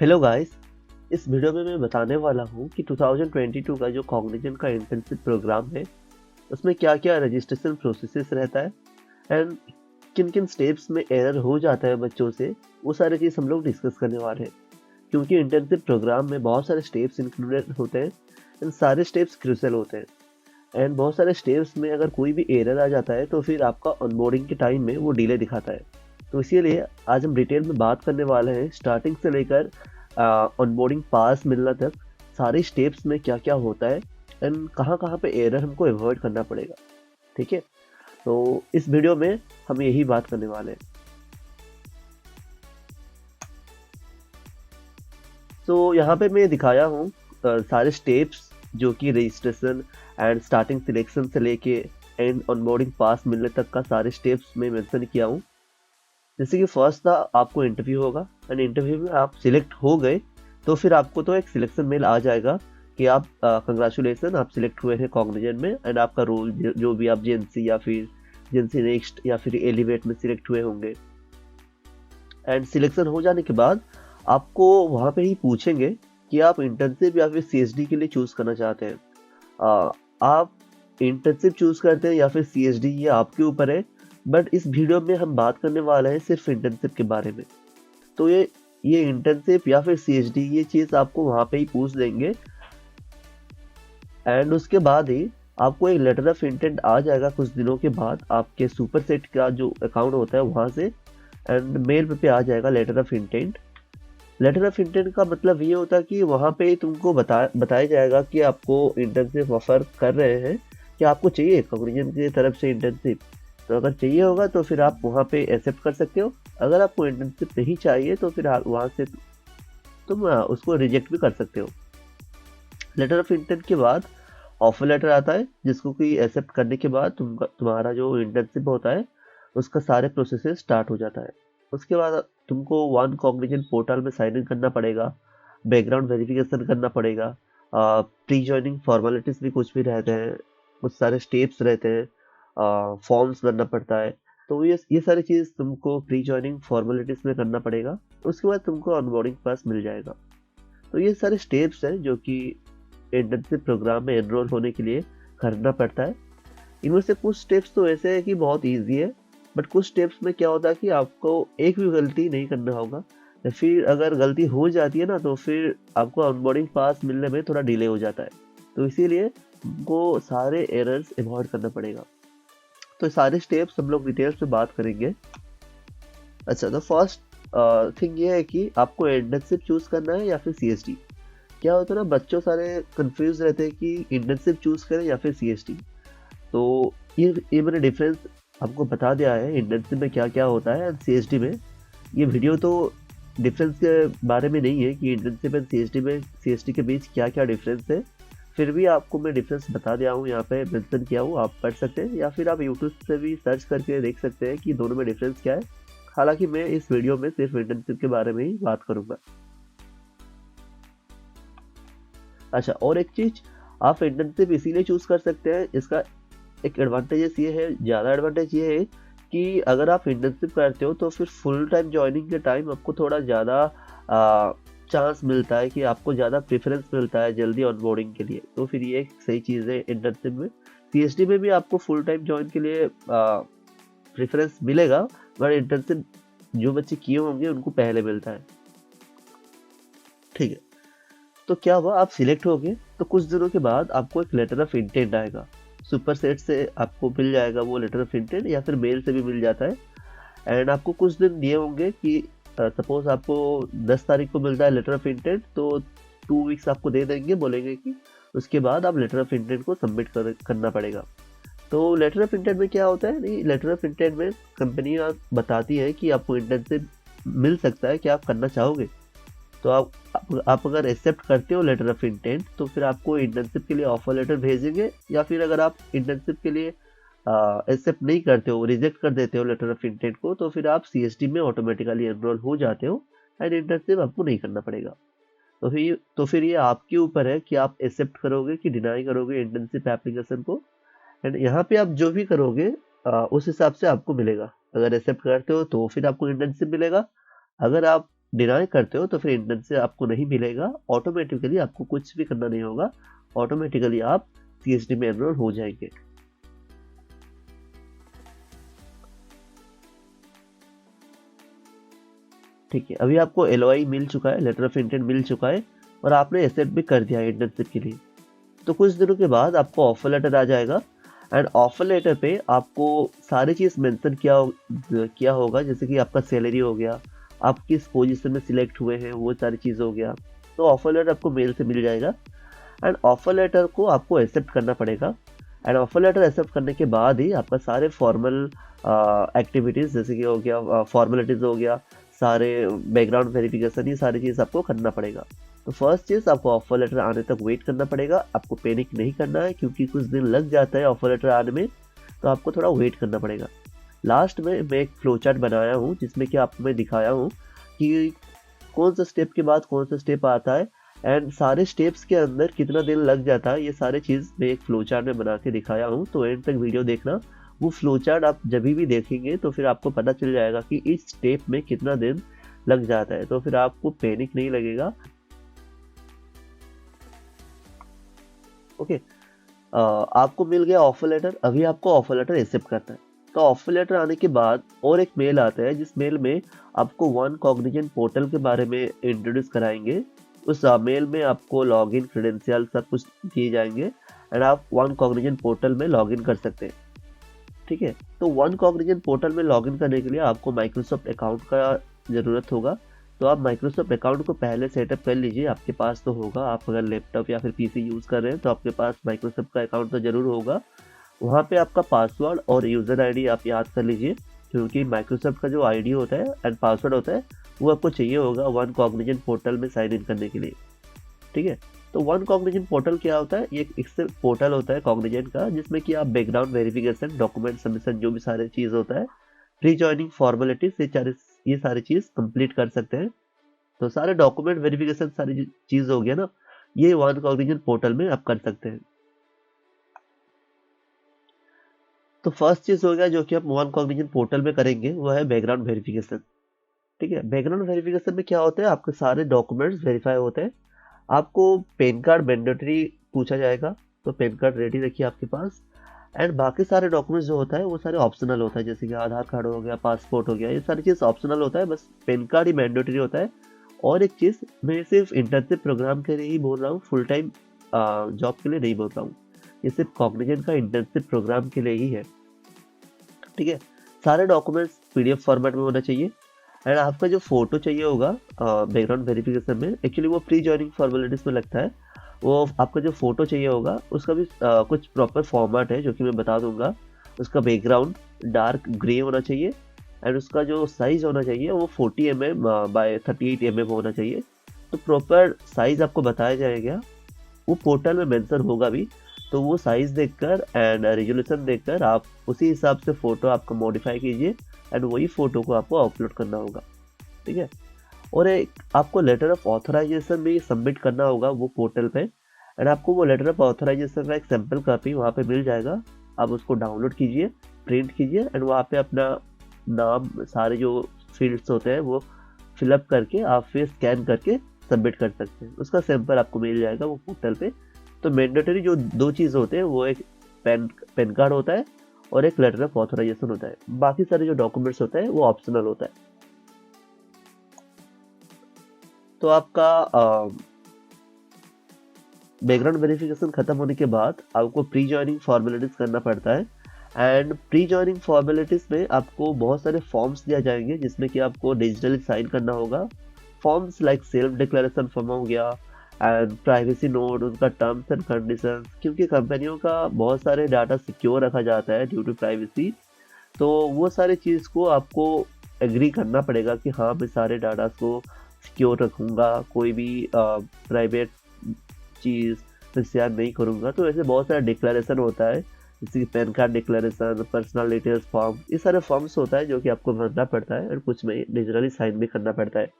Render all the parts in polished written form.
Hello guys. इस video में मैं बताने वाला हूँ कि 2022 का जो कॉग्निजन का इंटर्नशिप प्रोग्राम है उसमें क्या क्या रजिस्ट्रेशन प्रोसेसेस रहता है एंड किन किन स्टेप्स में एरर हो जाता है बच्चों से, वो सारी चीज़ हम लोग डिस्कस करने वाले हैं। क्योंकि इंटर्नशिप प्रोग्राम में बहुत सारे स्टेप्स इंक्लूडेड होते हैं एंड सारे स्टेप्स क्रूशियल होते हैं एंड बहुत सारे स्टेप्स में अगर कोई भी एरर आ जाता है तो फिर आपका ऑनबोर्डिंग के टाइम में वो डिले दिखाता है। तो इसीलिए आज हम डिटेल में बात करने वाले हैं स्टार्टिंग से लेकर ऑनबोर्डिंग पास मिलना तक सारे स्टेप्स में क्या क्या होता है एंड कहाँ कहाँ पे एरर हमको अवॉइड करना पड़ेगा। ठीक है, तो इस वीडियो में हम यही बात करने वाले हैं। तो यहाँ पे मैं दिखाया हूँ सारे स्टेप्स जो कि रजिस्ट्रेशन एंड स्टार्टिंग सिलेक्शन से लेके एंड ऑनबोर्डिंग पास मिलने तक का सारे स्टेप्स में मेंशन किया हूँ। जैसे कि फर्स्ट था आपको इंटरव्यू होगा एंड इंटरव्यू में आप सिलेक्ट हो गए तो फिर आपको तो एक सिलेक्शन मेल आ जाएगा कि आप कंग्रेचुलेसन, आप सिलेक्ट हुए हैं कॉग्निजन में एंड आपका रोल जो भी आप जेएनसी या फिर जेएनसी नेक्स्ट या फिर एलिवेट में सिलेक्ट हुए होंगे। एंड सिलेक्शन हो जाने के बाद आपको वहाँ पे ही पूछेंगे कि आप इंटर्नशिप या फिर सीएचडी के लिए चूज करना चाहते हैं। आप इंटर्नशिप चूज करते हैं या फिर सीएचडी, ये आपके ऊपर है। बट इस वीडियो में हम बात करने वाले हैं सिर्फ इंटर्नशिप के बारे में। तो ये इंटर्नशिप या फिर सीएचडी ये चीज़ आपको वहाँ पे ही पूछ लेंगे एंड उसके बाद ही आपको एक लेटर ऑफ इंटेंट आ जाएगा कुछ दिनों के बाद आपके सुपर सेट का जो अकाउंट होता है वहाँ से एंड मेल पे आ जाएगा letter of intent. Letter of intent का मतलब ये होता है कि वहाँ पे तुमको बताया जाएगा कि आपको इंटर्नशिप ऑफर कर रहे हैं, कि आपको चाहिए कॉग्निजन की तरफ से इंटर्नशिप। तो अगर चाहिए होगा तो फिर आप वहाँ पे एक्सेप्ट कर सकते हो। अगर आपको इंटर्नशिप नहीं चाहिए तो फिर आप वहाँ से तुम उसको रिजेक्ट भी कर सकते हो। लेटर ऑफ इंटेंट के बाद ऑफर लेटर आता है जिसको कि एक्सेप्ट करने के बाद तुम्हारा जो इंटर्नशिप होता है उसका सारे प्रोसेस स्टार्ट हो जाता है। उसके बाद तुमको वन कॉग्निजन पोर्टल में साइन इन करना पड़ेगा, बैकग्राउंड वेरिफिकेशन करना पड़ेगा, प्री ज्वाइनिंग फॉर्मेलिटीज भी कुछ भी रहते हैं, कुछ सारे स्टेप्स रहते हैं, फॉर्म्स भरना पड़ता है। तो ये सारी चीज़ तुमको प्री ज्वाइनिंग फॉर्मेलिटीज में करना पड़ेगा। उसके बाद तुमको ऑनबोर्डिंग पास मिल जाएगा। तो ये सारे स्टेप्स हैं जो कि इंटर्नशिप प्रोग्राम में एनरोल होने के लिए करना पड़ता है। इनमें से कुछ स्टेप्स तो ऐसे हैं कि बहुत इजी है, बट कुछ स्टेप्स में क्या होता है कि आपको एक भी गलती नहीं करना होगा, या फिर अगर गलती हो जाती है ना तो फिर आपको ऑनबोर्डिंग पास मिलने में थोड़ा डिले हो जाता है। तो इसीलिए वो सारे एरर्स अवॉइड करना पड़ेगा। तो सारे स्टेप्स हम लोग डिटेल्स में बात करेंगे। अच्छा, तो फर्स्ट थिंग ये है कि आपको इंटर्नशिप चूज करना है या फिर सीएसडी। क्या होता है ना, बच्चों सारे कंफ्यूज रहते हैं कि इंटर्नशिप चूज करें या फिर सीएसडी। तो ये मैंने डिफरेंस आपको बता दिया है इंटर्नशिप में क्या क्या होता है एंड सीएसडी में। ये वीडियो तो डिफरेंस के बारे में नहीं है कि इंटर्नशिप एंड सीएसडी में सीएसडी के बीच क्या क्या डिफरेंस है। फिर भी आपको मैं डिफरेंस बता दिया हूँ, यहाँ पे मेंशन किया हूँ, आप पढ़ सकते हैं या फिर आप यूट्यूब से भी सर्च करके देख सकते हैं कि दोनों में डिफरेंस क्या है। हालांकि मैं इस वीडियो में सिर्फ इंटर्नशिप के बारे में ही बात करूंगा। अच्छा, और एक चीज, आप इंटर्नशिप इसीलिए चूज कर सकते हैं, इसका एक एडवांटेजेस ये है, ज़्यादा एडवांटेज ये है कि अगर आप इंटर्नशिप करते हो तो फिर फुल टाइम ज्वाइनिंग के टाइम आपको थोड़ा ज़्यादा चांस मिलता है, कि आपको ज़्यादा प्रेफरेंस मिलता है जल्दी ऑनबोर्डिंग के लिए। तो फिर ये एक सही चीज़ है इंटर्नशिप में। सीएसडी में भी आपको फुल टाइम ज्वाइन के लिए प्रेफरेंस मिलेगा, बट इंटर्नशिप जो बच्चे किए होंगे उनको पहले मिलता है। ठीक है, तो क्या हुआ, आप सिलेक्ट हो गए तो कुछ दिनों के बाद आपको एक लेटर ऑफ इंटेंट आएगा। सुपर सेट से आपको मिल जाएगा वो लेटर ऑफ इंटेंट, या फिर मेल से भी मिल जाता है। एंड आपको कुछ दिन दिए होंगे कि सपोज आपको 10 तारीख को मिलता है लेटर ऑफ इंटेंट, तो 2 वीक्स आपको दे देंगे, बोलेंगे कि उसके बाद आप लेटर ऑफ इंटेंट को सबमिट करना पड़ेगा। तो लेटर ऑफ इंटेंट में क्या होता है, नहीं, लेटर ऑफ इंटेंट में कंपनी बताती है कि आपको इंटर्नशिप मिल सकता है, क्या आप करना चाहोगे। तो आप अगर एक्सेप्ट करते हो लेटर ऑफ इंटेंट तो फिर आपको इंटर्नशिप के लिए ऑफर लेटर भेजेंगे, या फिर अगर आप इंटर्नशिप के लिए एक्सेप्ट नहीं करते हो, रिजेक्ट कर देते हो लेटर ऑफ इंटेंट को, तो फिर आप सीएसडी में ऑटोमेटिकली एनरोल हो जाते हो एंड इंटर्नशिप आपको नहीं करना पड़ेगा। तो फिर ये आपके ऊपर है कि आप एक्सेप्ट करोगे कि डिनाई करोगे इंटर्नशिप एप्लीकेशन को। एंड यहाँ पे आप जो भी करोगे उस हिसाब से आपको मिलेगा। अगर एक्सेप्ट करते हो तो फिर आपको इंटर्नशिप मिलेगा, अगर आप डिनाई करते हो तो फिर इंटर्नशिप से आपको नहीं मिलेगा, ऑटोमेटिकली आपको कुछ भी करना नहीं होगा, ऑटोमेटिकली आप CST में एनरोल हो जाएंगे। ठीक है, अभी आपको LOI मिल चुका है, लेटर ऑफ इंटेंट मिल चुका है, और आपने एक्सेप्ट भी कर दिया है इंटर्नशिप के लिए। तो कुछ दिनों के बाद आपको ऑफर लेटर आ जाएगा, एंड ऑफर लेटर पे आपको सारी चीज़ मेंशन किया होगा, जैसे कि आपका सैलरी हो गया, आप किस पोजीशन में सिलेक्ट हुए हैं, वो सारी चीज़ हो गया। तो ऑफर लेटर आपको मेल से मिल जाएगा, एंड ऑफर लेटर को आपको एक्सेप्ट करना पड़ेगा। एंड ऑफर लेटर एक्सेप्ट करने के बाद ही आपका सारे फॉर्मल एक्टिविटीज़, जैसे कि हो गया फॉर्मेलिटीज़ हो गया, सारे बैकग्राउंड वेरिफिकेशन, ये सारी चीज़ आपको करना पड़ेगा। तो फर्स्ट चीज़, आपको ऑफर लेटर आने तक वेट करना पड़ेगा। आपको पैनिक नहीं करना है, क्योंकि कुछ दिन लग जाता है ऑफर लेटर आने में, तो आपको थोड़ा वेट करना पड़ेगा। लास्ट में मैं एक फ्लो चार्ट बनाया हूँ, जिसमें कि आपको मैं दिखाया हूँ कि कौन सा स्टेप के बाद कौन सा स्टेप आता है, एंड सारे स्टेप्स के अंदर कितना दिन लग जाता है, ये सारे चीज़ मैं एक फ्लो चार्ट में बना के दिखाया हूँ। तो एंड तक वीडियो देखना। वो फ्लो चार्ट आप जब भी देखेंगे तो फिर आपको पता चल जाएगा कि इस स्टेप में कितना दिन लग जाता है, तो फिर आपको पैनिक नहीं लगेगा। ओके, आपको मिल गया ऑफर लेटर। अभी आपको ऑफर लेटर एक्सेप्ट करना है। तो ऑफर लेटर आने के बाद और एक मेल आता है, जिस मेल में आपको वन कॉग्निजेंट पोर्टल के बारे में इंट्रोड्यूस कराएंगे। उस मेल में आपको लॉगिन क्रेडेंशियल सब कुछ दिए जाएंगे, एंड आप वन कॉग्निजेंट पोर्टल में लॉगिन कर सकते हैं। ठीक है, तो वन कॉग्निजेंट पोर्टल में लॉगिन करने के लिए आपको माइक्रोसॉफ्ट अकाउंट का ज़रूरत होगा। तो आप माइक्रोसॉफ्ट अकाउंट को पहले सेटअप कर लीजिए, आपके पास तो होगा। आप अगर लैपटॉप या फिर पीसी यूज़ कर रहे हैं तो आपके पास माइक्रोसॉफ्ट का अकाउंट तो ज़रूर होगा। वहाँ पे आपका पासवर्ड और यूज़र आईडी आप याद कर लीजिए, क्योंकि माइक्रोसॉफ्ट का जो आईडी होता है एंड पासवर्ड होता है वो आपको चाहिए होगा वन कॉग्निजेंट पोर्टल में साइन इन करने के लिए। ठीक है, तो वन कॉग्निजेंट पोर्टल क्या होता है? ये एक से पोर्टल होता है कॉग्निजेंट का, जिसमें कि आप बैकग्राउंड वेरिफिकेशन, डॉक्यूमेंट सबमिशन, जो भी सारे चीज़ होता है, प्री जॉइनिंग फॉर्मेलिटीज, ये सारी चीज़ कंप्लीट कर सकते हैं। तो सारे डॉक्यूमेंट वेरिफिकेशन सारी चीज़ हो गया ना, ये वन कॉग्निजेंट पोर्टल में आप कर सकते हैं। तो फर्स्ट चीज़ हो गया जो कि आप वन कॉग्निजेंट पोर्टल में करेंगे, वो है बैकग्राउंड वेरिफिकेशन। ठीक है, बैकग्राउंड वेरिफिकेशन में क्या होता है? आपके सारे डॉक्यूमेंट्स वेरीफाई होते हैं। आपको पैन कार्ड मैंडेटरी पूछा जाएगा, तो पैन कार्ड रेडी रखिए आपके पास। एंड बाकी सारे डॉक्यूमेंट्स जो होता है वो सारे ऑप्शनल होता है, जैसे कि आधार कार्ड हो गया, पासपोर्ट हो गया, ये सारी चीज़ ऑप्शनल होता है, बस पैन कार्ड ही मैंडेटरी होता है। और एक चीज़, मैं सिर्फ इंटर्नशिप प्रोग्राम के लिए ही बोल रहा हूँ, फुल टाइम जॉब के लिए नहीं बोल रहा हूँ। ये सिर्फ कॉग्निजेंट का इंटर्नशिप प्रोग्राम के लिए ही है। ठीक है, सारे डॉक्यूमेंट्स PDF फॉर्मेट में होना चाहिए। एंड आपका जो फोटो चाहिए होगा बैकग्राउंड वेरिफिकेशन में, एक्चुअली वो प्री जॉइनिंग फॉर्मेलिटीज में लगता है। वो आपका जो फोटो चाहिए होगा उसका भी कुछ प्रॉपर फॉर्मेट है, जो कि मैं बता दूंगा। उसका बैकग्राउंड डार्क ग्रे होना चाहिए, एंड उसका जो साइज होना चाहिए वो 40 mm बाय 38 mm होना चाहिए। तो प्रॉपर साइज आपको बताया जाएगा, वो पोर्टल में मेंशन होगा भी। तो वो साइज देखकर एंड रेजोल्यूशन देखकर आप उसी हिसाब से फ़ोटो आपका मॉडिफाई कीजिए, एंड वही फ़ोटो को आपको अपलोड करना होगा। ठीक है, और एक आपको लेटर ऑफ ऑथराइजेशन भी सबमिट करना होगा वो पोर्टल पे। एंड आपको वो लेटर ऑफ ऑथराइजेशन का एक सैम्पल कॉपी वहाँ पे मिल जाएगा। आप उसको डाउनलोड कीजिए, प्रिंट कीजिए, एंड वहाँ पे अपना नाम, सारे जो फील्ड्स होते हैं वो फिलअप करके आप फिर स्कैन करके सबमिट कर सकते हैं। उसका सैंपल आपको मिल जाएगा वो पोर्टल पे। तो मैंडेटरी जो दो चीज़ होते हैं, वो एक पैन कार्ड होता है और एक लेटर ऑफ ऑथराइजेशन होता है। बाकी सारे जो डॉक्यूमेंट्स होते हैं वो ऑप्शनल होता है। तो आपका बैकग्राउंड वेरिफिकेशन खत्म होने के बाद आपको प्री जॉइनिंग फॉर्मेलिटीज करना पड़ता है। एंड प्री जॉइनिंग फॉर्मेलिटीज में आपको बहुत सारे फॉर्म्स दिया जाएंगे, जिसमें कि आपको डिजिटली साइन करना होगा। Forms like self declaration form हो गया, एंड प्राइवेसी नोट, उनका टर्म्स एंड कंडीशंस, क्योंकि कंपनियों का बहुत सारे डाटा सिक्योर रखा जाता है ड्यू टू प्राइवेसी। तो वो सारी चीज़ को आपको एग्री करना पड़ेगा कि हाँ, मैं सारे डाटा को सिक्योर रखूँगा, कोई भी प्राइवेट चीज़ मैं शेयर नहीं करूँगा। तो ऐसे बहुत सारा डिक्लेरेशन होता है, जैसे कि pan card declaration, personal details form, ये सारे फॉर्म्स होता है जो कि आपको भरना पड़ता है, और कुछ में डिजिटली साइन भी करना पड़ता है।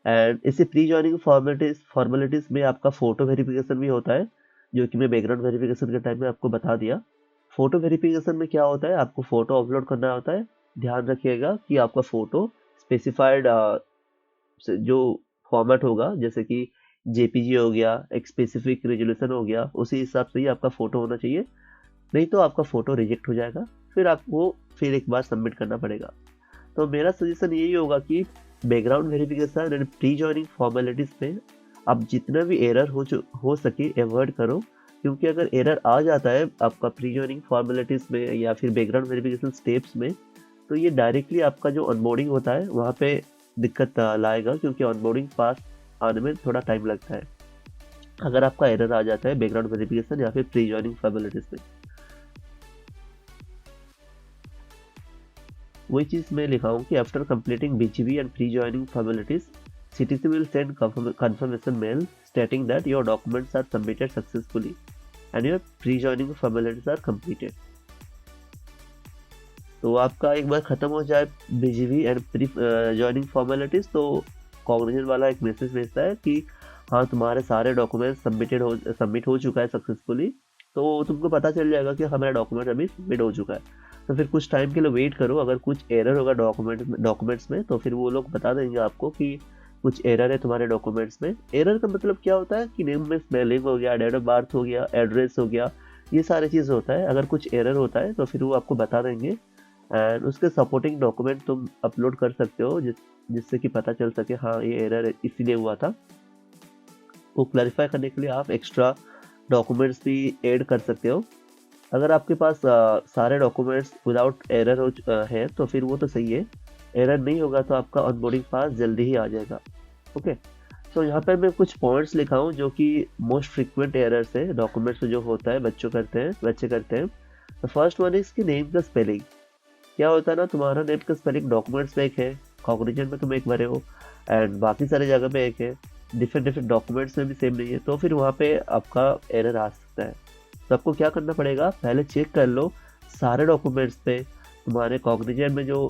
एंड इसी प्री जॉइनिंग फॉर्मेलिटीज में आपका फ़ोटो वेरिफिकेशन भी होता है, जो कि मैं बैकग्राउंड वेरिफिकेशन के टाइम में आपको बता दिया। फ़ोटो वेरिफिकेशन में क्या होता है? आपको फ़ोटो अपलोड करना होता है। ध्यान रखिएगा कि आपका फ़ोटो स्पेसिफाइड जो फॉर्मेट होगा, जैसे कि जेपीजी हो गया, एक स्पेसिफिक रेजोल्यूशन हो गया, उसी हिसाब से ही आपका फ़ोटो होना चाहिए, नहीं तो आपका फ़ोटो रिजेक्ट हो जाएगा, फिर आपको फिर एक बार सबमिट करना पड़ेगा। तो मेरा सजेशन यही होगा कि background verification and pre joining formalities में आप जितना भी एरर हो सके अवॉइड करो, क्योंकि अगर एरर आ जाता है आपका प्री जॉइनिंग फॉर्मेलिटीज़ में या फिर बैकग्राउंड वेरिफिकेशन स्टेप्स में, तो ये डायरेक्टली आपका जो ऑनबोर्डिंग होता है वहाँ पे दिक्कत लाएगा, क्योंकि ऑनबोर्डिंग पास आने में थोड़ा टाइम लगता है अगर आपका एरर आ जाता है बैकग्राउंड वेरिफिकेशन या फिर प्री जॉइनिंग फॉर्मेलिटीज़ में। वही चीज़ मैं लिखा हूँ कि after completing BGB and pre joining formalities, CTC will send confirmation mail stating that your documents are submitted successfully and your pre-joining formalities are completed। तो आपका एक बार ख़त्म हो जाए BGB and pre joining formalities, तो कॉग्निजेंट वाला एक message भेजता है कि हाँ तुम्हारे सारे डॉक्यूमेंट्स सबमिट हो चुका है सक्सेसफुली। तो तुमको पता चल जाएगा कि हमारा डॉक्यूमेंट अभी सबमिट हो चुका है। तो फिर कुछ टाइम के लिए वेट करो, अगर कुछ एरर होगा डॉक्यूमेंट्स में तो फिर वो लोग बता देंगे आपको कि कुछ एरर है तुम्हारे डॉक्यूमेंट्स में। एरर का मतलब क्या होता है कि नेम में स्पेलिंग हो गया, डेट ऑफ बर्थ हो गया, एड्रेस हो गया, ये सारी चीज़ होता है। अगर कुछ एरर होता है तो फिर वो आपको बता देंगे एंड उसके सपोर्टिंग डॉक्यूमेंट तुम अपलोड कर सकते हो, जिससे कि पता चल सके हाँ ये एरर इसीलिए हुआ था। वो क्लैरिफाई करने के लिए आप एक्स्ट्रा डॉक्यूमेंट्स भी ऐड कर सकते हो। अगर आपके पास सारे डॉक्यूमेंट्स विदाउट एरर है तो फिर वो तो सही है, एरर नहीं होगा तो आपका ऑनबोर्डिंग पास जल्दी ही आ जाएगा। ओके, तो यहाँ पर मैं कुछ पॉइंट्स लिखा हूँ जो कि मोस्ट फ्रिक्वेंट एरर्स है डॉक्यूमेंट्स में जो होता है बच्चे करते हैं। द फर्स्ट वन इज कि नेम का स्पेलिंग। क्या होता है ना, तुम्हारा नेम का स्पेलिंग डॉक्यूमेंट्स में एक है, कॉग्निजेंट में तुम एक भरे हो एंड बाकी सारे जगह पे एक है, डिफरेंट डॉक्यूमेंट्स में भी सेम नहीं है, तो फिर वहाँ पे आपका एरर आ सकता है। तो आपको क्या करना पड़ेगा, पहले चेक कर लो सारे डॉक्यूमेंट्स पे तुम्हारे कॉग्निजेंट में जो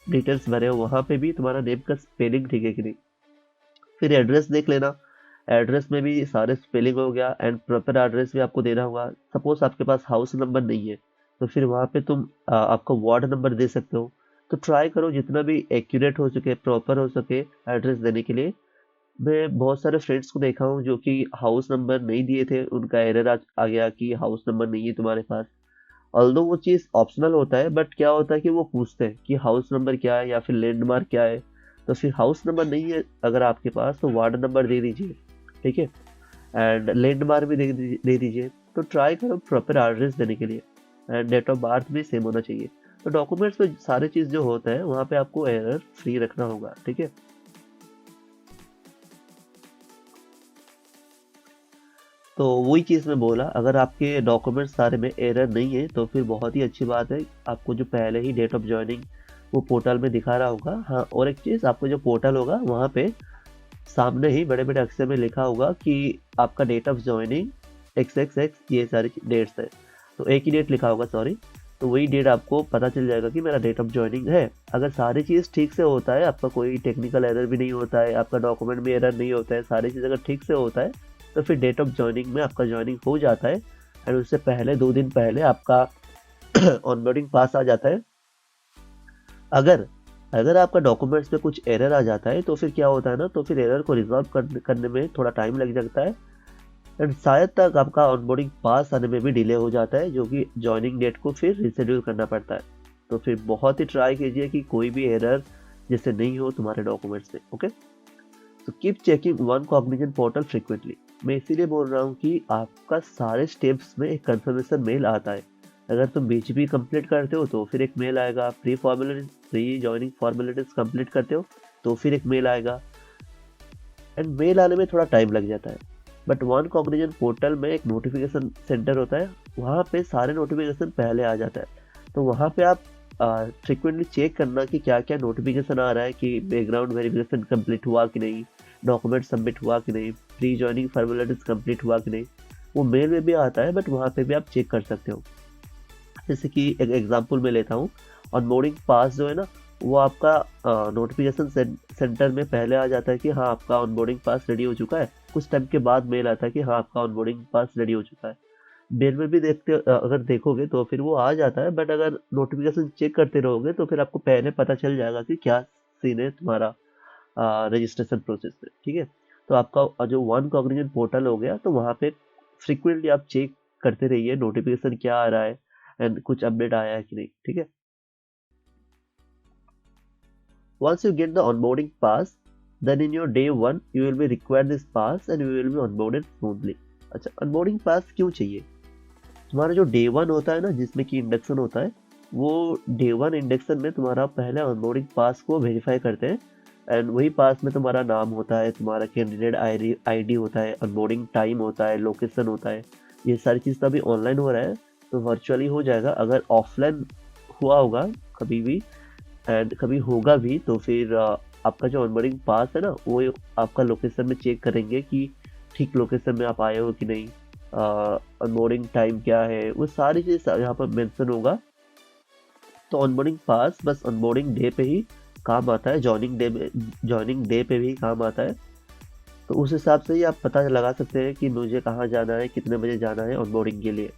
डिटेल्स भरे हो वहाँ पे भी तुम्हारा नेम का स्पेलिंग ठीक है कि नहीं। फिर एड्रेस देख लेना, एड्रेस में भी सारे स्पेलिंग हो गया एंड प्रॉपर एड्रेस भी आपको देना होगा। सपोज आपके पास हाउस नंबर नहीं है तो फिर वहाँ पे तुम आपका वार्ड नंबर दे सकते हो। तो ट्राई करो जितना भी एक्यूरेट हो सके, प्रॉपर हो सके एड्रेस देने के लिए। मैं बहुत सारे फ्रेंड्स को देखा हूँ जो कि हाउस नंबर नहीं दिए थे, उनका एरर आ गया कि हाउस नंबर नहीं है तुम्हारे पास। ऑल्दो वो चीज़ ऑप्शनल होता है, बट क्या होता है कि वो पूछते हैं कि हाउस नंबर क्या है या फिर लैंडमार्क क्या है। तो फिर हाउस नंबर नहीं है अगर आपके पास तो वार्ड नंबर दे दीजिए, ठीक है, एंड लैंडमार्क भी दे दीजिए। तो ट्राई करो प्रॉपर एड्रेस देने के लिए एंड डेट ऑफ बर्थ भी सेम होना चाहिए। तो डॉक्यूमेंट्स में सारे चीज़ जो होता है वहाँ पे आपको एरर फ्री रखना होगा, ठीक है। तो वही चीज़ मैं बोला, अगर आपके डॉक्यूमेंट्स सारे में एरर नहीं है तो फिर बहुत ही अच्छी बात है। आपको जो पहले ही डेट ऑफ जॉइनिंग वो पोर्टल में दिखा रहा होगा। हाँ, और एक चीज़, आपको जो पोर्टल होगा वहाँ पे सामने ही बड़े बड़े अक्षर में लिखा होगा कि आपका डेट ऑफ जॉइनिंग XXX, ये सारी डेट्स है। तो एक ही डेट लिखा होगा, सॉरी। तो वही डेट आपको पता चल जाएगा कि मेरा डेट ऑफ जॉइनिंग है। अगर सारी चीज़ ठीक से होता है, आपका कोई टेक्निकल एरर भी नहीं होता है, आपका डॉक्यूमेंट में एरर नहीं होता है, सारी चीज़ अगर ठीक से होता है तो फिर डेट ऑफ जॉइनिंग में आपका जॉइनिंग हो जाता है एंड उससे पहले 2 दिन पहले आपका ऑनबोर्डिंग पास आ जाता है। अगर अगर आपका डॉक्यूमेंट्स में कुछ एरर आ जाता है तो फिर क्या होता है ना, तो फिर एरर को रिजॉल्व करने में थोड़ा टाइम लग जाता है एंड शायद तक आपका ऑनबोर्डिंग पास आने में भी डिले हो जाता है, जो कि जॉइनिंग डेट को फिर रिशेड्यूल करना पड़ता है। तो फिर बहुत ही ट्राई कीजिए कि कोई भी एरर जैसे नहीं हो तुम्हारे डॉक्यूमेंट्स में। ओके, तो keep checking one Cognizant portal frequently. मैं इसीलिए बोल रहा हूँ कि आपका सारे स्टेप्स में एक कंफर्मेशन मेल आता है। अगर तुम बीजीपी कंप्लीट करते हो तो फिर एक मेल आएगा, प्री जॉइनिंग फॉर्मेलिटीज कंप्लीट करते हो तो फिर एक मेल आएगा एंड मेल आने में थोड़ा टाइम लग जाता है। बट वन कॉग्निजेंट पोर्टल में एक नोटिफिकेशन सेंटर होता है, वहाँ पे सारे नोटिफिकेशन पहले आ जाता है। तो वहाँ पे आप फ्रिक्वेंटली चेक करना कि क्या क्या नोटिफिकेशन आ रहा है, कि बैकग्राउंड वेरिफिकेशन कंप्लीट हुआ कि नहीं, डॉक्यूमेंट सबमिट हुआ कि नहीं, प्री जॉइनिंग फॉर्मेलिटीज कंप्लीट हुआ कि नहीं। वो मेल में भी आता है बट वहाँ पे भी आप चेक कर सकते हो। जैसे कि एक एग्जांपल मैं लेता हूँ, ऑनबोर्डिंग पास जो है ना, वो आपका नोटिफिकेशन सेंटर में पहले आ जाता है कि हाँ आपका ऑनबोर्डिंग पास रेडी हो चुका है। कुछ टाइम के बाद मेल आता है कि हाँ आपका ऑनबोर्डिंग पास रेडी हो चुका है। मेल में भी अगर देखोगे तो फिर वो आ जाता है, बट अगर नोटिफिकेशन चेक करते रहोगे तो फिर आपको पहले पता चल जाएगा कि क्या सीन है तुम्हारा। रजिस्ट्रेशन प्रोसेस में, ठीक है। तो आपका जो वन कॉग्निजेंट पोर्टल हो गया, तो वहाँ पे फ्रिक्वेंटली आप चेक करते रहिए नोटिफिकेशन क्या आ रहा है एंड कुछ अपडेट आया है कि नहीं, ठीक है। Once you get the onboarding pass, then in your day one you will be required this pass and you will be onboarded smoothly. अच्छा, onboarding pass क्यों चाहिए? तुम्हारा जो डे वन होता है ना, जिसमें कि इंडक्शन होता है, वो डे वन इंडक्शन में तुम्हारा पहले ऑनबोर्डिंग पास को वेरीफाई करते हैं एंड वही पास में तुम्हारा नाम होता है, तुम्हारा कैंडिडेट आईडी होता है, ऑनबोर्डिंग टाइम होता है, लोकेशन होता है। ये सारी चीज़ तो अभी ऑनलाइन हो रहा है, तो वर्चुअली हो जाएगा। अगर ऑफलाइन हुआ होगा कभी भी एंड कभी होगा भी, तो फिर आपका जो ऑनबोर्डिंग पास है ना, वो आपका लोकेशन में चेक करेंगे कि ठीक लोकेशन में आप आए हो कि नहीं, ऑनबोर्डिंग टाइम क्या है, वो सारी चीज़ यहाँ पर मेंशन होगा। तो ऑनबोर्डिंग पास बस ऑनबोर्डिंग डे पे ही काम आता है, जॉइनिंग डे पे भी काम आता है। तो उस हिसाब से ही आप पता लगा सकते हैं कि मुझे कहाँ जाना है, कितने बजे जाना है ऑनबोर्डिंग के लिए।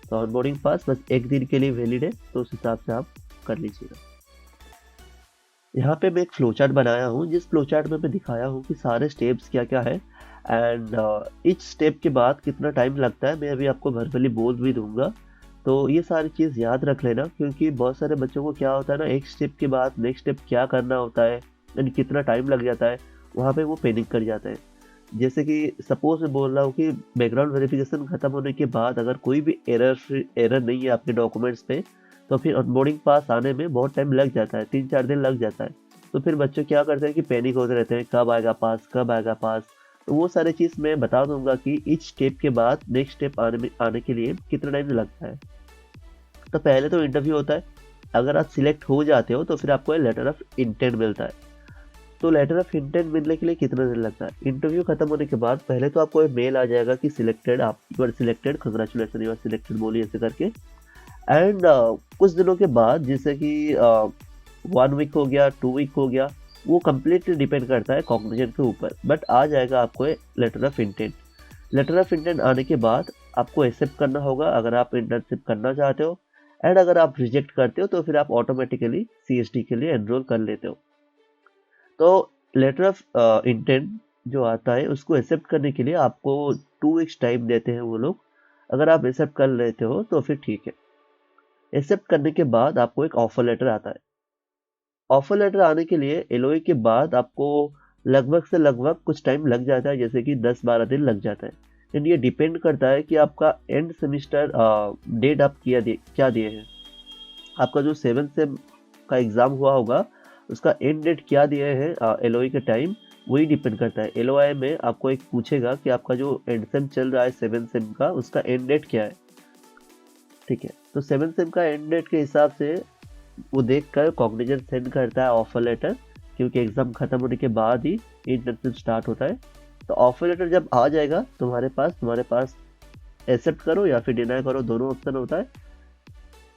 तो ऑनबोर्डिंग पास बस एक दिन के लिए वैलिड है, तो उस हिसाब से आप कर लीजिएगा। यहाँ पे मैं एक फ्लो चार्ट बनाया हूँ, जिस फ्लो चार्ट में मैं दिखाया हूँ कि सारे स्टेप्स क्या क्या है एंड ईच स्टेप के बाद कितना टाइम लगता है। मैं अभी आपको वर्बली बोल भी दूंगा, तो ये सारी चीज़ याद रख लेना, क्योंकि बहुत सारे बच्चों को क्या होता है ना, एक स्टेप के बाद नेक्स्ट स्टेप क्या करना होता है एंड कितना टाइम लग जाता है, वहाँ पे वो पैनिक कर जाते हैं। जैसे कि सपोज मैं बोल रहा हूँ कि बैकग्राउंड वेरिफिकेशन खत्म होने के बाद अगर कोई भी एरर नहीं है आपके डॉक्यूमेंट्स पे, तो फिर ऑनबोर्डिंग पास आने में बहुत टाइम लग जाता है, 3-4 दिन लग जाता है। तो फिर बच्चे क्या करते हैं कि पैनिक होते रहते हैं, कब आएगा पास, कब आएगा पास। तो वो सारी चीज़ मैं बता दूंगा कि ईच स्टेप के बाद नेक्स्ट स्टेप आने के लिए कितना टाइम लगता है। तो पहले तो इंटरव्यू होता है, अगर आप सिलेक्ट हो जाते हो तो फिर आपको लेटर ऑफ इंटेंट मिलता है। तो लेटर ऑफ इंटेंट मिलने के लिए कितना दिन लगता है? इंटरव्यू खत्म होने के बाद पहले तो आपको एक मेल आ जाएगा कि सिलेक्टेड, आप you are selected, congratulation you are selected, बोलिए ऐसे करके। एंड कुछ दिनों के बाद, जैसे कि 1 वीक हो गया, 2 वीक हो गया, वो कम्प्लीटली डिपेंड करता है कॉग्निजेंट के ऊपर, बट आ जाएगा आपको letter of intent. Letter of intent आने के बाद आपको एक्सेप्ट करना होगा अगर आप इंटर्नशिप करना चाहते हो, एंड अगर आप रिजेक्ट करते हो तो फिर आप ऑटोमेटिकली CST के लिए एनरोल कर लेते हो। तो लेटर ऑफ इंटेंट जो आता है उसको एक्सेप्ट करने के लिए आपको 2 वीक्स टाइम देते हैं वो लोग। अगर आप एक्सेप्ट कर लेते हो तो फिर ठीक है। एक्सेप्ट करने के बाद आपको एक ऑफर लेटर आता है। ऑफर लेटर आने के लिए LOA के बाद आपको लगभग से लगभग कुछ टाइम लग जाता है, जैसे कि 10-12 दिन लग जाता है। एंड ये डिपेंड करता है कि आपका एंड सेमिस्टर डेट आप क्या दिए हैं। आपका जो 7th सेम का एग्ज़ाम हुआ होगा, उसका एंड डेट क्या दिए हैं LOA के टाइम, वही डिपेंड करता है। LOI में आपको एक पूछेगा कि आपका जो एंड सेम चल रहा है 7th सेम का, उसका एंड डेट क्या है, ठीक है। तो 7th सेम का एंड डेट के हिसाब से वो देखकर कॉग्निजेंट सेंड करता है ऑफर लेटर, क्योंकि एग्ज़ाम खत्म होने के बाद ही इंटर्नशिप स्टार्ट होता है। तो ऑफर लेटर जब आ जाएगा तुम्हारे पास एक्सेप्ट करो या फिर डिनाई करो, दोनों ऑप्शन होता है।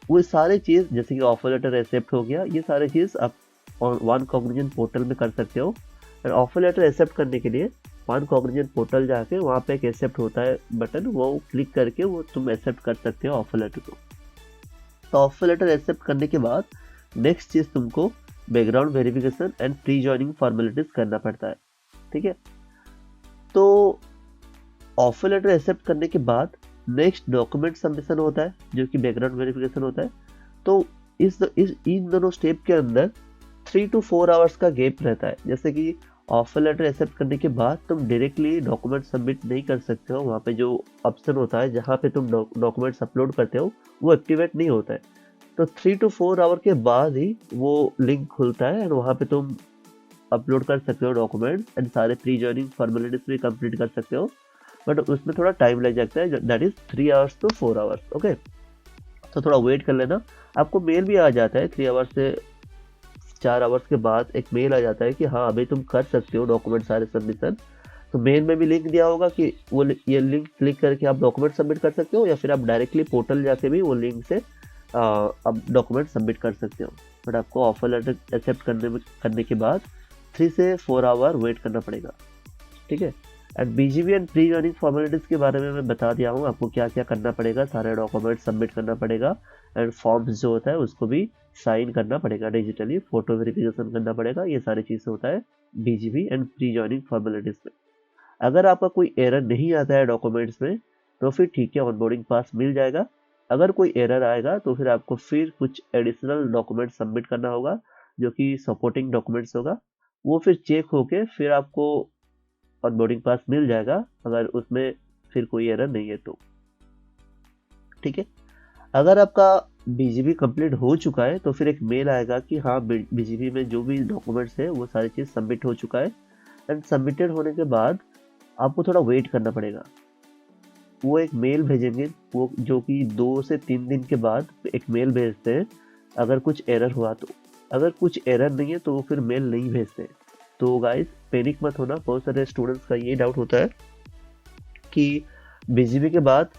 वो सारी चीज़, जैसे कि ऑफर लेटर एक्सेप्ट हो गया, ये सारी चीज़ आप वन कॉग्निजेंट पोर्टल में कर सकते हो। और ऑफर लेटर एक्सेप्ट करने के लिए वन कॉग्निजेंट पोर्टल जाके वहाँ पे एक एक्सेप्ट होता है बटन, वो क्लिक करके वो तुम एक्सेप्ट कर सकते हो ऑफर लेटर को। तो ऑफर लेटर एक्सेप्ट करने के बाद नेक्स्ट चीज़ तुमको background verification and pre joining formalities करना पड़ता है, ठीक है। तो ऑफर लेटर एक्सेप्ट करने के बाद नेक्स्ट डॉक्यूमेंट सबमिशन होता है, जो कि बैकग्राउंड वेरिफिकेशन होता है। तो इन दोनों स्टेप के अंदर 3 to 4 आवर्स का गैप रहता है। जैसे कि ऑफर लेटर एक्सेप्ट करने के बाद तुम डायरेक्टली डॉक्यूमेंट सबमिट नहीं कर सकते हो, वहाँ पे जो ऑप्शन होता है जहाँ पे तुम डॉक्यूमेंट्स अपलोड करते हो वो एक्टिवेट नहीं होता है। तो 3 to 4 आवर के बाद ही वो लिंक खुलता है और वहाँ पे तुम अपलोड कर सकते हो डॉक्यूमेंट एंड सारे प्री जॉइनिंग फॉर्मेलिटीज भी कंप्लीट कर सकते हो, बट उसमें थोड़ा टाइम लग जाता है, that is 3 hours to 4 hours, okay. तो थोड़ा वेट कर लेना। आपको मेल भी आ जाता है 3 आवर्स से 4 आवर्स के बाद एक मेल आ जाता है कि हाँ अभी तुम कर सकते हो डॉक्यूमेंट सारे सबमिशन। तो मेल में भी लिंक दिया होगा कि वो ये लिंक क्लिक करके आप डॉक्यूमेंट सबमिट कर सकते हो, या फिर आप डायरेक्टली पोर्टल जाके भी वो लिंक से आप डॉक्यूमेंट सबमिट कर सकते हो। बट आपको ऑफर लेटर एक्सेप्ट करने के बाद 3 से 4 आवर वेट करना पड़ेगा, ठीक है। And BGV and pre joining formalities के बारे में मैं बता दिया हूँ आपको क्या क्या करना पड़ेगा, सारे डॉक्यूमेंट सबमिट करना पड़ेगा एंड फॉर्म्स जो होता है उसको भी साइन करना पड़ेगा डिजिटली, फोटो वेरिफिकेशन करना पड़ेगा, ये सारी चीज़ें होता है BGB and pre joining formalities में। अगर आपका कोई एरर नहीं आता है डॉक्यूमेंट्स में तो फिर ठीक है, ऑनबोर्डिंग पास मिल जाएगा। अगर कोई एरर आएगा तो फिर आपको फिर कुछ एडिशनल डॉक्यूमेंट सबमिट करना होगा जो कि सपोर्टिंग डॉक्यूमेंट्स होगा। वो फिर चेक होके फिर आपको ऑनबोर्डिंग पास मिल जाएगा, अगर उसमें फिर कोई एरर नहीं है तो। ठीक है, अगर आपका बीजीबी कंप्लीट हो चुका है तो फिर एक मेल आएगा कि हाँ बीजीबी में जो भी डॉक्यूमेंट्स है वो सारी चीज़ सबमिट हो चुका है। एंड सबमिटेड होने के बाद आपको थोड़ा वेट करना पड़ेगा। वो एक मेल भेजेंगे, वो जो कि 2 से 3 दिन के बाद एक मेल भेजते हैं अगर कुछ एरर हुआ तो। अगर कुछ एरर नहीं है तो वो फिर मेल नहीं भेजते। तो गाइस पैनिक मत होना, बहुत सारे स्टूडेंट्स का ये डाउट होता है कि बीजीबी के बाद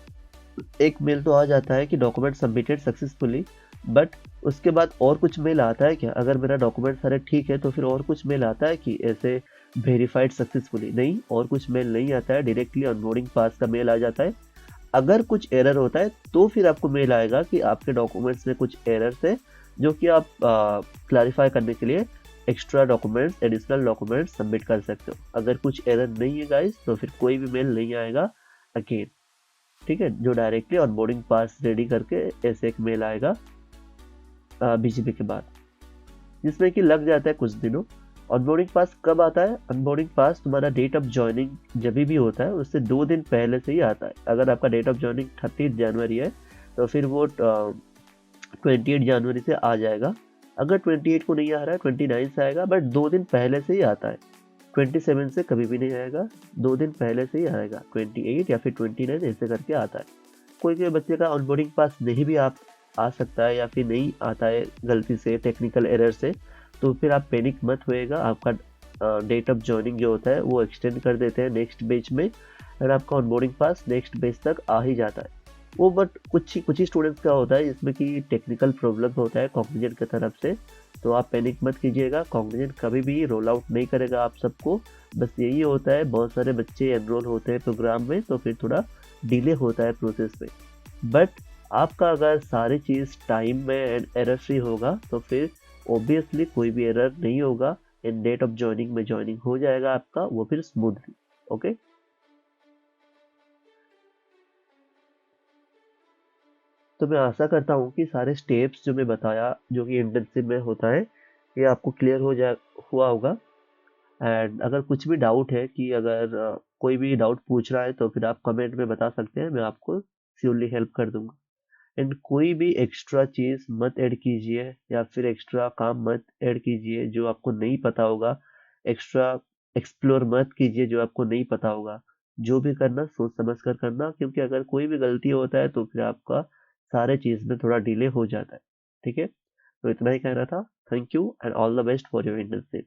एक मेल तो आ जाता है कि डॉक्यूमेंट सबमिटेड सक्सेसफुली, बट उसके बाद और कुछ मेल आता है क्या? अगर मेरा डॉक्यूमेंट सारे ठीक है तो फिर और कुछ मेल आता है कि ऐसे वेरीफाइड सक्सेसफुली? नहीं, और कुछ मेल नहीं आता है, डायरेक्टली ऑनबोर्डिंग पास का मेल आ जाता है। अगर कुछ एरर होता है तो फिर आपको मेल आएगा कि आपके डॉक्यूमेंट्स में कुछ एरर्स है जो कि आप क्लैरिफाई करने के लिए extra documents, additional documents submit कर सकते हो। अगर कुछ एरर नहीं है गाइस तो फिर कोई भी मेल नहीं आएगा अगेन। ठीक है, जो डायरेक्टली ऑनबोर्डिंग पास रेडी करके ऐसे एक मेल आएगा बीजीपी के बाद, जिसमें कि लग जाता है कुछ दिनों। ऑनबोर्डिंग पास कब आता है? ऑनबोर्डिंग पास तुम्हारा डेट ऑफ ज्वाइनिंग जब भी होता है उससे 2 दिन पहले से ही आता है। अगर आपका डेट ऑफ ज्वाइनिंग 30 जनवरी है तो फिर वो 28 जनवरी से आ जाएगा। अगर 28 को नहीं आ रहा है 29 से आएगा, बट 2 दिन पहले से ही आता है। 27 से कभी भी नहीं आएगा, 2 दिन पहले से ही आएगा, 28 या फिर 29 ऐसे करके आता है। कोई कोई बच्चे का ऑनबोर्डिंग पास नहीं भी आप आ सकता है या फिर नहीं आता है गलती से, टेक्निकल एरर से, तो फिर आप पैनिक मत होएगा। आपका डेट ऑफ ज्वाइनिंग जो होता है वो एक्सटेंड कर देते हैं नेक्स्ट बैच में, और आपका ऑनबोर्डिंग पास नेक्स्ट बैच तक आ ही जाता है वो। बट कुछ ही स्टूडेंट्स का होता है जिसमें कि टेक्निकल प्रॉब्लम होता है कॉग्निजेंट की तरफ से, तो आप पैनिक मत कीजिएगा। कॉग्निजेंट कभी भी रोल आउट नहीं करेगा आप सबको। बस यही होता है, बहुत सारे बच्चे एनरोल होते हैं प्रोग्राम में तो फिर थोड़ा डिले होता है प्रोसेस में। बट आपका अगर सारी चीज़ टाइम में एंड एरर फ्री होगा तो फिर ऑब्वियसली कोई भी एरर नहीं होगा एंड डेट ऑफ ज्वाइनिंग में ज्वाइनिंग हो जाएगा आपका, वो फिर स्मूथली। ओके, तो मैं आशा करता हूँ कि सारे स्टेप्स जो मैं बताया जो कि इंटर्नशिप में होता है ये आपको क्लियर हो जा हुआ होगा। एंड अगर कुछ भी डाउट है कि अगर कोई भी डाउट पूछ रहा है तो फिर आप कमेंट में बता सकते हैं, मैं आपको श्योरली हेल्प कर दूंगा। एंड कोई भी एक्स्ट्रा चीज़ मत ऐड कीजिए या फिर एक्स्ट्रा काम मत ऐड कीजिए जो आपको नहीं पता होगा। एक्स्ट्रा एक्सप्लोर मत कीजिए जो आपको नहीं पता होगा। जो भी करना सोच समझ कर करना, क्योंकि अगर कोई भी गलती होता है तो फिर आपका सारे चीज़ में थोड़ा डिले हो जाता है। ठीक है, तो इतना ही कहना था। Thank you and all the best for your internship.